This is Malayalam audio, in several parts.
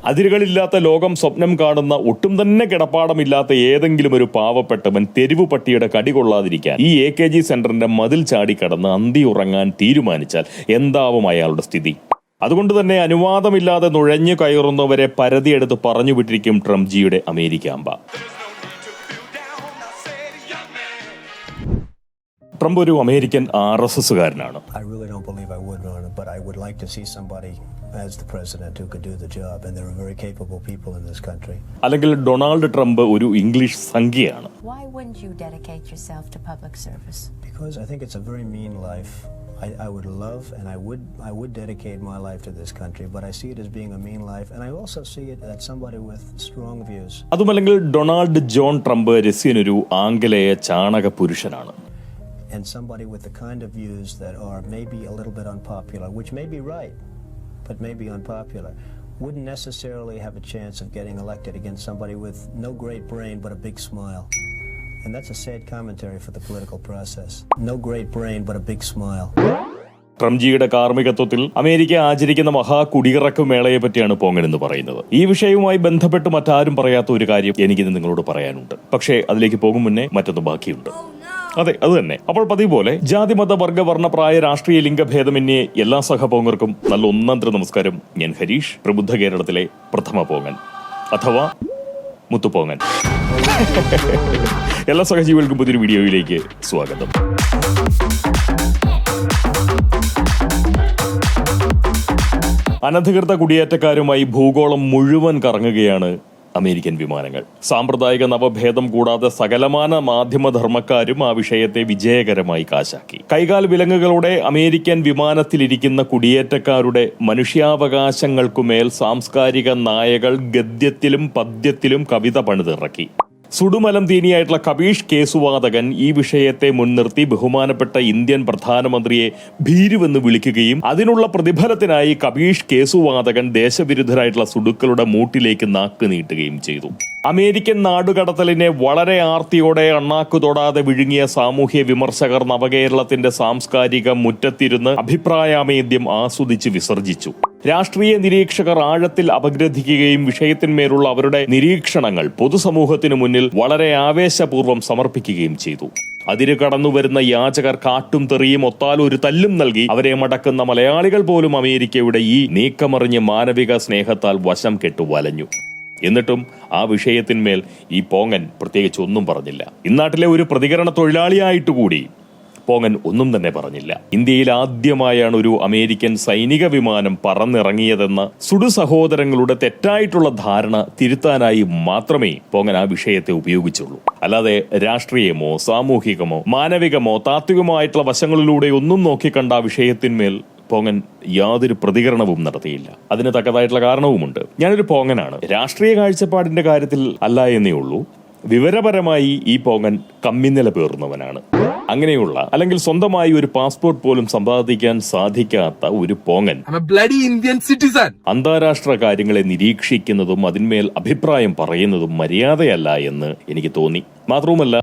അതിരുകളില്ലാത്ത ലോകം സ്വപ്നം കാണുന്ന ഒട്ടും തന്നെ കിടപ്പാടമില്ലാത്ത ഏതെങ്കിലും ഒരു പാവപ്പെട്ടവൻ തെരുവു പട്ടിയുടെ കടി കൊള്ളാതിരിക്കാൻ ഈ AKG സെന്ററിന്റെ മതിൽ ചാടിക്കടന്ന് അന്തി ഉറങ്ങാൻ തീരുമാനിച്ചാൽ എന്താവും അയാളുടെ സ്ഥിതി? അതുകൊണ്ട് തന്നെ അനുവാദമില്ലാതെ നുഴഞ്ഞു കയറുന്നവരെ പരതിയെടുത്ത് പറഞ്ഞു വിട്ടിരിക്കും ട്രംപ്ജിയുടെ അമേരിക്കാമ്പ. ട്രംപ് ഒരു അമേരിക്കൻ RSSകാരനാണ്. അല്ലെങ്കിൽ ഡൊണാൾഡ് ട്രംപ് ഒരു ഇംഗ്ലീഷ് സംഖ്യയാണ്. I would love and I would dedicate my life to this country, but I see it as being a mean life, and I also see it as somebody with strong views. അതുമല്ലെങ്കിൽ ഡൊണാൾഡ് ജോൺ ട്രംപ് രസ്യനൊരു ആംഗലേയ ചാണക പുരുഷനാണ്. And somebody with the kind of views that are maybe a little bit unpopular, which may be right, but may be unpopular, wouldn't necessarily have a chance of getting elected against somebody with no great brain but a big smile. And that's a sad commentary for the political process. No great brain but a big smile. ട്രംപ്ജിയുടെ കാർമ്മികത്വത്തിൽ അമേരിക്ക ആചരിക്കുന്ന മഹാ കുടിയിറക്ക് മേളയെ പറ്റിയാണ് പോങ്ങൻ എന്ന് പറയുന്നത്. ഈ വിഷയവുമായി ബന്ധപ്പെട്ട് മറ്റാരും പറയാത്ത ഒരു കാര്യം എനിക്കിന്ന് നിങ്ങളോട് പറയാനുണ്ട്. പക്ഷേ അതിലേക്ക് പോകും മുന്നേ മറ്റൊന്ന് ബാക്കിയുണ്ട്. അതെ, അത് തന്നെ. അപ്പോൾ പതിവ് പോലെ ജാതി മത വർഗ വർണ്ണ പ്രായ രാഷ്ട്രീയ ലിംഗഭേദമന്യേ എല്ലാ സഹപോങ്ങർക്കും നല്ല ഒന്നാന്തര നമസ്കാരം. ഞാൻ ഹരീഷ്, പ്രബുദ്ധ കേരളത്തിലെ പ്രഥമ പോങ്ങൻ അഥവാ മുത്തുപോങ്ങൻ. എല്ലാ സഹജീവികൾക്കും പുതിയൊരു വീഡിയോയിലേക്ക് സ്വാഗതം. അനധികൃത കുടിയേറ്റക്കാരുമായി ഭൂഗോളം മുഴുവൻ കറങ്ങുകയാണ് അമേരിക്കൻ വിമാനങ്ങൾ. സാമ്പ്രദായിക നവഭേദം കൂടാതെ സകലമാന മാധ്യമധർമ്മക്കാരും ആ വിഷയത്തെ വിജയകരമായി കാശാക്കി. കൈകാൽ വിലങ്ങുകളോടെ അമേരിക്കൻ വിമാനത്തിലിരിക്കുന്ന കുടിയേറ്റക്കാരുടെ മനുഷ്യാവകാശങ്ങൾക്കുമേൽ സാംസ്കാരിക നായകൾ ഗദ്യത്തിലും പദ്യത്തിലും കവിത പണിതിറക്കി. സുടുമലം തീനിയായിട്ടുള്ള കബീഷ് കേസുവാതകൻ ഈ വിഷയത്തെ മുൻനിർത്തി ബഹുമാനപ്പെട്ട ഇന്ത്യൻ പ്രധാനമന്ത്രിയെ ഭീരുവെന്ന് വിളിക്കുകയും അതിനുള്ള പ്രതിഫലത്തിനായി കബീഷ് കേസുവാതകൻ ദേശവിരുദ്ധരായിട്ടുള്ള സുഡുക്കളുടെ മൂട്ടിലേക്ക് നാക്ക് നീട്ടുകയും ചെയ്തു. അമേരിക്കൻ നാടുകടത്തലിനെ വളരെ ആർത്തിയോടെ അണ്ണാക്കു തൊടാതെ വിഴുങ്ങിയ സാമൂഹ്യ വിമർശകർ നവകേരളത്തിന്റെ സാംസ്കാരിക മുറ്റത്തിരുന്ന് അഭിപ്രായാമേദ്യം ആസ്വദിച്ച് വിസർജിച്ചു. രാഷ്ട്രീയ നിരീക്ഷകർ ആഴത്തിൽ അപഗ്രഥിക്കുകയും വിഷയത്തിന്മേലുള്ള അവരുടെ നിരീക്ഷണങ്ങൾ പൊതുസമൂഹത്തിനു മുന്നിൽ വളരെ ആവേശപൂർവ്വം സമർപ്പിക്കുകയും ചെയ്തു. അതിര് കടന്നുവരുന്ന യാചകർ കാട്ടും തെറിയും ഒത്താൽ ഒരു തല്ലും നൽകി അവരെ മടക്കുന്ന മലയാളികൾ പോലും അമേരിക്കയുടെ ഈ നീക്കമറിഞ്ഞ് മാനവിക സ്നേഹത്താൽ വശം കെട്ടു വലഞ്ഞു. എന്നിട്ടും ആ വിഷയത്തിന്മേൽ ഈ പോങ്ങൻ പ്രത്യേകിച്ച് ഒന്നും പറഞ്ഞില്ല. ഇന്നാട്ടിലെ ഒരു പ്രതികരണ തൊഴിലാളിയായിട്ടുകൂടി പോങ്ങൻ ഒന്നും തന്നെ പറഞ്ഞില്ല. ഇന്ത്യയിൽ ആദ്യമായാണ് ഒരു അമേരിക്കൻ സൈനിക വിമാനം പറന്നിറങ്ങിയതെന്ന സുഡു സഹോദരങ്ങളുടെ തെറ്റായിട്ടുള്ള ധാരണ തിരുത്താനായി മാത്രമേ പോങ്ങൻ ആ വിഷയത്തെ ഉപയോഗിച്ചുള്ളൂ. അല്ലാതെ രാഷ്ട്രീയമോ സാമൂഹികമോ മാനവികമോ താത്വികമോ ആയിട്ടുള്ള വശങ്ങളിലൂടെ ഒന്നും നോക്കിക്കണ്ട ആ വിഷയത്തിന്മേൽ പോങ്ങൻ യാതൊരു പ്രതികരണവും നടത്തിയില്ല. അതിന് തക്കതായിട്ടുള്ള കാരണവുമുണ്ട്. ഞാനൊരു പോങ്ങനാണ്. രാഷ്ട്രീയ കാഴ്ചപ്പാടിന്റെ കാര്യത്തിൽ അല്ല എന്നേ ഉള്ളൂ. വിവരപരമായി ഈ പോങ്ങൻ കമ്മിനില പേർന്നവനാണ്. അങ്ങനെയുള്ള അല്ലെങ്കിൽ സ്വന്തമായി ഒരു പാസ്പോർട്ട് പോലും സമ്പാദിക്കാൻ സാധിക്കാത്ത ഒരു പോങ്ങൻ അന്താരാഷ്ട്ര കാര്യങ്ങളെ നിരീക്ഷിക്കുന്നതും അതിന്മേൽ അഭിപ്രായം പറയുന്നതും മര്യാദയല്ല എന്ന് എനിക്ക് തോന്നി. മാത്രവുമല്ല,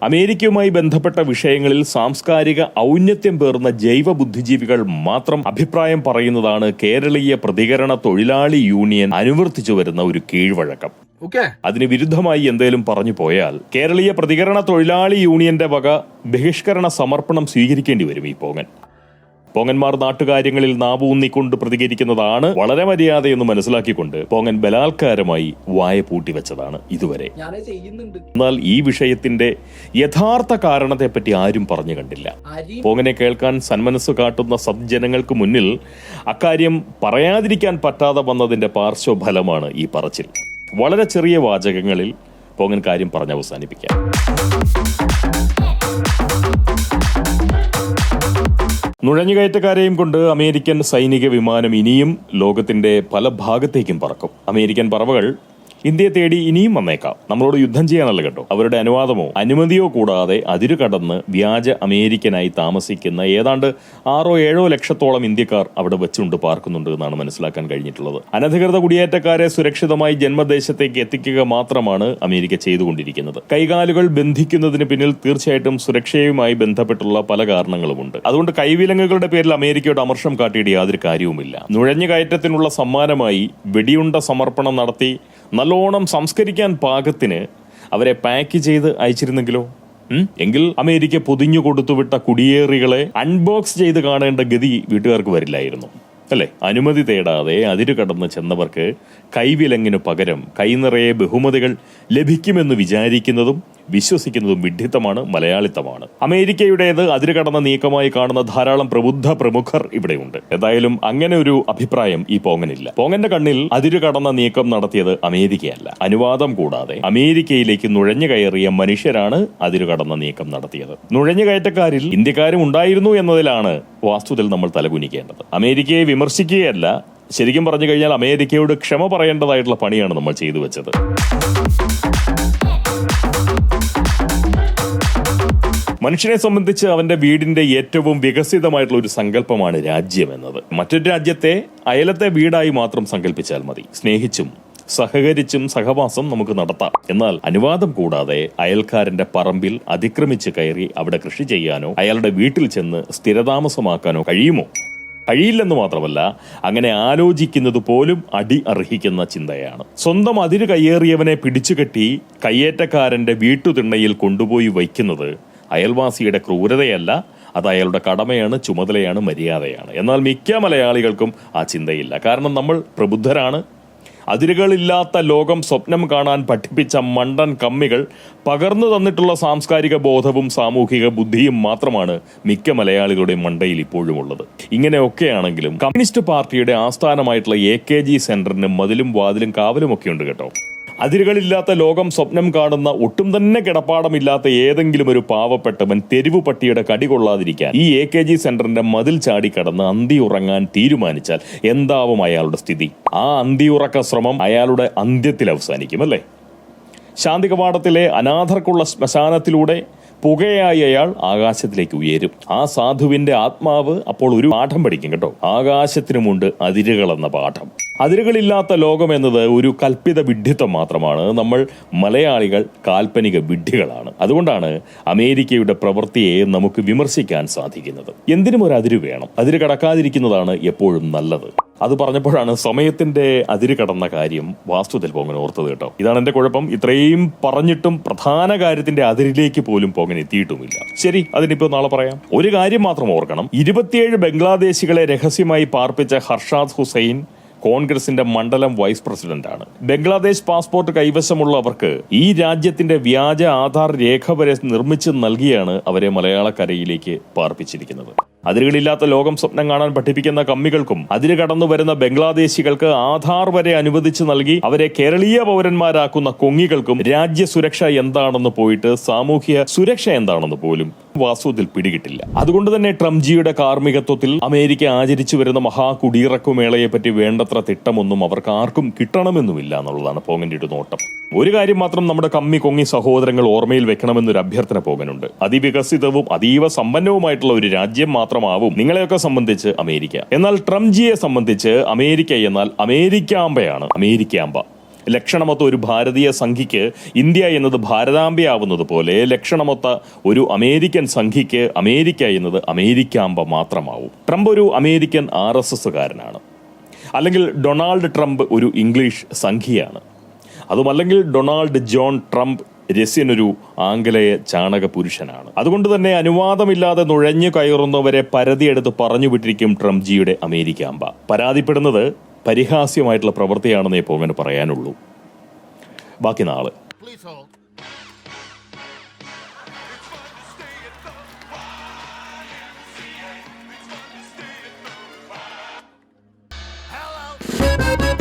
അമേരിക്കയുമായി ബന്ധപ്പെട്ട വിഷയങ്ങളിൽ സാംസ്കാരിക ഔന്നത്യം പേർന്ന ജൈവ ബുദ്ധിജീവികൾ മാത്രം അഭിപ്രായം പറയുന്നതാണ് കേരളീയ പ്രതികരണ തൊഴിലാളി യൂണിയൻ അനുവർത്തിച്ചു വരുന്ന ഒരു കീഴ്വഴക്കം. അതിന് വിരുദ്ധമായി എന്തേലും പറഞ്ഞു പോയാൽ കേരളീയ പ്രതികരണ തൊഴിലാളി യൂണിയന്റെ വക ബഹിഷ്കരണ സമർപ്പണം സ്വീകരിക്കേണ്ടി വരും. ഈ പോങ്ങന്മാർ നാട്ടുകാര്യങ്ങളിൽ നാവൂന്നിക്കൊണ്ട് പ്രതികരിക്കുന്നതാണ് വളരെ മര്യാദയെന്ന് മനസ്സിലാക്കിക്കൊണ്ട് പോങ്ങൻ ബലാത്കാരമായി വായ പൂട്ടിവെച്ചതാണ് ഇതുവരെ. എന്നാൽ ഈ വിഷയത്തിന്റെ യഥാർത്ഥ കാരണത്തെപ്പറ്റി ആരും പറഞ്ഞു കണ്ടില്ല. പോങ്ങനെ കേൾക്കാൻ സന്മനസ് കാട്ടുന്ന സജ്ജനങ്ങൾക്ക് മുന്നിൽ അക്കാര്യം പറയാതിരിക്കാൻ പറ്റാതെ വന്നതിന്റെ പാർശ്വഫലമാണ് ഈ പറച്ചിൽ. വളരെ ചെറിയ വാചകങ്ങളിൽ പോങ്ങൻ കാര്യം പറഞ്ഞ് അവസാനിപ്പിക്കാം. നുഴഞ്ഞുകയറ്റക്കാരെയും കൊണ്ട് അമേരിക്കൻ സൈനിക വിമാനം ഇനിയും ലോകത്തിന്റെ പല ഭാഗത്തേക്കും പറക്കും. അമേരിക്കൻ പറവകൾ ഇന്ത്യയെ തേടി ഇനിയും വന്നേക്കാം. നമ്മളോട് യുദ്ധം ചെയ്യാനല്ല കേട്ടോ. അവരുടെ അനുവാദമോ അനുമതിയോ കൂടാതെ അതിരു കടന്ന് വ്യാജ അമേരിക്കനായി താമസിക്കുന്ന ഏതാണ്ട് 6-7 ലക്ഷത്തോളം ഇന്ത്യക്കാർ അവിടെ വെച്ചുകൊണ്ട് പാർക്കുന്നുണ്ട് എന്നാണ് മനസ്സിലാക്കാൻ കഴിഞ്ഞിട്ടുള്ളത്. അനധികൃത കുടിയേറ്റക്കാരെ സുരക്ഷിതമായി ജന്മദേശത്തേക്ക് എത്തിക്കുക മാത്രമാണ് അമേരിക്ക ചെയ്തുകൊണ്ടിരിക്കുന്നത്. കൈകാലുകൾ ബന്ധിക്കുന്നതിന് പിന്നിൽ തീർച്ചയായിട്ടും സുരക്ഷയുമായി ബന്ധപ്പെട്ടുള്ള പല കാരണങ്ങളുമുണ്ട്. അതുകൊണ്ട് കൈവിലങ്ങുകളുടെ പേരിൽ അമേരിക്കയുടെ അമർഷം കാട്ടിയിട്ട് യാതൊരു കാര്യവുമില്ല. നുഴഞ്ഞുകയറ്റത്തിനുള്ള സമ്മാനമായി വെടിയുണ്ട സമർപ്പണം നടത്തി നല്ലോണം സംസ്കരിക്കാൻ പാകത്തിന് അവരെ പാക്ക് ചെയ്ത് അയച്ചിരുന്നെങ്കിലോ? എങ്കിൽ അമേരിക്ക പൊതിഞ്ഞു കൊടുത്തുവിട്ട കുടിയേറികളെ അൺബോക്സ് ചെയ്ത് കാണേണ്ട ഗതി വീട്ടുകാർക്ക് വരില്ലായിരുന്നു, അല്ലെ? അനുമതി തേടാതെ അതിരു കടന്ന് ചെന്നവർക്ക് കൈവിലങ്ങിനു പകരം കൈനിറയെ ബഹുമതികൾ ലഭിക്കുമെന്ന് വിചാരിക്കുന്നതും വിശ്വസിക്കുന്നതും വിഡ്ഢിത്തമാണ്, മലയാളിത്തമാണ്. അമേരിക്കയുടേത് അതിരു കടന്ന നീക്കമായി കാണുന്ന ധാരാളം പ്രബുദ്ധ പ്രമുഖർ ഇവിടെയുണ്ട്. എന്തായാലും അങ്ങനെ ഒരു അഭിപ്രായം ഈ പോങ്ങനില്ല. പോങ്ങന്റെ കണ്ണിൽ അതിരു കടന്ന നീക്കം നടത്തിയത് അമേരിക്കയല്ല, അനുവാദം കൂടാതെ അമേരിക്കയിലേക്ക് നുഴഞ്ഞു കയറിയ മനുഷ്യരാണ് അതിരു കടന്ന നീക്കം നടത്തിയത്. നുഴഞ്ഞുകയറ്റക്കാരിൽ ഇന്ത്യക്കാരും ഉണ്ടായിരുന്നു എന്നതിലാണ് വാസ്തുതയിൽ നമ്മൾ തലകുനിക്കേണ്ടത്. അമേരിക്കയെ വിമർശിക്കുകയല്ല, ശരിക്കും പറഞ്ഞു കഴിഞ്ഞാൽ അമേരിക്കയോട് ക്ഷമ പറയേണ്ടതായിട്ടുള്ള പണിയാണ് നമ്മൾ ചെയ്തു വെച്ചത്. മനുഷ്യനെ സംബന്ധിച്ച് അവന്റെ വീടിന്റെ ഏറ്റവും വികസിതമായിട്ടുള്ള ഒരു സങ്കല്പമാണ് രാജ്യം എന്നത്. മറ്റൊരു രാജ്യത്തെ അയലത്തെ വീടായി മാത്രം സങ്കല്പിച്ചാൽ മതി. സ്നേഹിച്ചും സഹകരിച്ചും സഹവാസം നമുക്ക് നടത്താം. എന്നാൽ അനുവാദം കൂടാതെ അയൽക്കാരന്റെ പറമ്പിൽ അതിക്രമിച്ച് കയറി അവിടെ കൃഷി ചെയ്യാനോ അയാളുടെ വീട്ടിൽ ചെന്ന് സ്ഥിരതാമസമാക്കാനോ കഴിയുമോ? കഴിയില്ലെന്ന് മാത്രമല്ല, അങ്ങനെ ആലോചിക്കുന്നത് പോലും അടി അർഹിക്കുന്ന ചിന്തയാണ്. സ്വന്തം അതിര് കയ്യേറിയവനെ പിടിച്ചുകെട്ടി കയ്യേറ്റക്കാരന്റെ വീട്ടുതിണ്ണയിൽ കൊണ്ടുപോയി വയ്ക്കുന്നത് അയൽവാസിയുടെ ക്രൂരതയല്ല, അത് അയാളുടെ കടമയാണ്, ചുമതലയാണ്, മര്യാദയാണ്. എന്നാൽ മിക്ക മലയാളികൾക്കും ആ ചിന്തയില്ല. കാരണം നമ്മൾ പ്രബുദ്ധരാണ്. അതിരുകളില്ലാത്ത ലോകം സ്വപ്നം കാണാൻ പഠിപ്പിച്ച മണ്ടൻ കമ്മികൾ പകർന്നു തന്നിട്ടുള്ള സാംസ്കാരിക ബോധവും സാമൂഹിക ബുദ്ധിയും മാത്രമാണ് മിക്ക മലയാളികളുടെ മണ്ടയിൽ ഇപ്പോഴും ഉള്ളത്. ഇങ്ങനെയൊക്കെയാണെങ്കിലും കമ്മ്യൂണിസ്റ്റ് പാർട്ടിയുടെ ആസ്ഥാനമായിട്ടുള്ള AKG സെന്ററിന് മതിലും വാതിലും കാവലും ഒക്കെ ഉണ്ട് കേട്ടോ. അതിരുകളില്ലാത്ത ലോകം സ്വപ്നം കാണുന്ന, ഒട്ടും തന്നെ കിടപ്പാടമില്ലാത്ത ഏതെങ്കിലും ഒരു പാവപ്പെട്ടവൻ തെരുവു പട്ടിയുടെ കടി കൊള്ളാതിരിക്കാൻ ഈ AKG സെന്ററിന്റെ മതിൽ ചാടിക്കടന്ന് അന്തി ഉറങ്ങാൻ തീരുമാനിച്ചാൽ എന്താവും അയാളുടെ സ്ഥിതി? ആ അന്തിയുറക്ക ശ്രമം അയാളുടെ അന്ത്യത്തിൽ അവസാനിക്കും, അല്ലേ? ശാന്തി കവാടത്തിലെ അനാഥർക്കുള്ള ശ്മശാനത്തിലൂടെ പുകയായി അയാൾ ആകാശത്തിലേക്ക് ഉയരും. ആ സാധുവിന്റെ ആത്മാവ് അപ്പോൾ ഒരു പാഠം പഠിക്കും കേട്ടോ. ആകാശത്തിനുമുണ്ട് അതിരുകൾ എന്ന പാഠം. അതിരുകളില്ലാത്ത ലോകം എന്നത് ഒരു കൽപ്പിത വിഡ്ഢിത്തം മാത്രമാണ്. നമ്മൾ മലയാളികൾ കാൽപ്പനിക വിഡ്ഢികളാണ്. അതുകൊണ്ടാണ് അമേരിക്കയുടെ പ്രവൃത്തിയെ നമുക്ക് വിമർശിക്കാൻ സാധിക്കുന്നത്. എന്തിനും ഒരു അതിര് വേണം. അതിര് കടക്കാതിരിക്കുന്നതാണ് എപ്പോഴും നല്ലത്. അത് പറഞ്ഞപ്പോഴാണ് സമയത്തിന്റെ അതിര് കടന്ന കാര്യം വാസ്തുവിൽ പോങ്ങൻ ഓർത്തത് കേട്ടോ. ഇതാണ് എന്റെ കുഴപ്പം. ഇത്രയും പറഞ്ഞിട്ടും പ്രധാന കാര്യത്തിന്റെ അതിരിലേക്ക് പോലും പോങ്ങൻ എത്തിയിട്ടുമില്ല. ശരി, അതിനിപ്പോ നാളെ പറയാം. ഒരു കാര്യം മാത്രം ഓർക്കണം. 27 ബംഗ്ലാദേശികളെ രഹസ്യമായി പാർപ്പിച്ച ഹർഷാദ് ഹുസൈൻ കോൺഗ്രസിന്റെ മണ്ഡലം വൈസ് പ്രസിഡന്റാണ്. ബംഗ്ലാദേശ് പാസ്പോർട്ട് കൈവശമുള്ളവർക്ക് ഈ രാജ്യത്തിന്റെ വ്യാജ ആധാർ രേഖ വരെ നിർമ്മിച്ച് നൽകിയാണ് അവരെ മലയാളക്കരയിലേക്ക് പാർപ്പിച്ചിരിക്കുന്നത്. അതിരുകളില്ലാത്ത ലോകം സ്വപ്നം കാണാൻ പഠിപ്പിക്കുന്ന കമ്മികൾക്കും അതിര് കടന്നു വരുന്ന ബംഗ്ലാദേശികൾക്ക് ആധാർ വരെ അനുവദിച്ചു നൽകി അവരെ കേരളീയ പൗരന്മാരാക്കുന്ന കൊങ്ങികൾക്കും രാജ്യ സുരക്ഷ എന്താണെന്ന് പോയിട്ട് സാമൂഹ്യ സുരക്ഷ എന്താണെന്ന് പോലും വാസ്തുവിൽ പിടികിട്ടില്ല. അതുകൊണ്ട് തന്നെ ട്രംപ്ജിയുടെ കാർമ്മികത്വത്തിൽ അമേരിക്ക ആചരിച്ചു വരുന്ന മഹാകുടിയിറക്കുമേളയെ പറ്റി വേണ്ടത്ര തിട്ടമൊന്നും അവർക്ക് ആർക്കും കിട്ടണമെന്നുമില്ല എന്നുള്ളതാണ് പോങ്ങന്റെ ഒരു നോട്ടം. ഒരു കാര്യം മാത്രം നമ്മുടെ കമ്മി കൊങ്ങി സഹോദരങ്ങൾ ഓർമ്മയിൽ വെക്കണമെന്നൊരു അഭ്യർത്ഥന പോകാനുണ്ട്. അതിവികസിതവും അതീവ സമ്പന്നവുമായിട്ടുള്ള ഒരു രാജ്യം മാത്രമാവും നിങ്ങളെയൊക്കെ സംബന്ധിച്ച് അമേരിക്ക. എന്നാൽ ട്രംപ്ജിയെ സംബന്ധിച്ച് അമേരിക്ക എന്നാൽ അമേരിക്കാമ്പയാണ്. അമേരിക്കാമ്പ ലക്ഷണമൊത്ത ഒരു ഭാരതീയ സംഘിക്ക് ഇന്ത്യ എന്നത് ഭാരതാംബയാവുന്നത് പോലെ ലക്ഷണമൊത്ത ഒരു അമേരിക്കൻ സംഘിക്ക് അമേരിക്ക എന്നത് അമേരിക്കാമ്പ മാത്രമാവും. ട്രംപ് ഒരു അമേരിക്കൻ RSSകാരനാണ്. അല്ലെങ്കിൽ ഡൊണാൾഡ് ട്രംപ് ഒരു ഇംഗ്ലീഷ് സംഘിയാണ്. അതുമല്ലെങ്കിൽ ഡൊണാൾഡ് ജോൺ ട്രംപ് രസ്യനൊരു ആംഗലേയ ചാണക പുരുഷനാണ്. അതുകൊണ്ട് തന്നെ അനുവാദമില്ലാതെ നുഴഞ്ഞു കയറുന്നവരെ പരതിയെടുത്ത് പറഞ്ഞു വിട്ടിരിക്കും ട്രംപ്ജിയുടെ അമേരിക്കാമ്പ. പരാതിപ്പെടുന്നത് പരിഹാസ്യമായിട്ടുള്ള പ്രവൃത്തിയാണെന്നേ പോങ്ങനെ പറയാനുള്ളൂ. ബാക്കി നാളെ. Hello.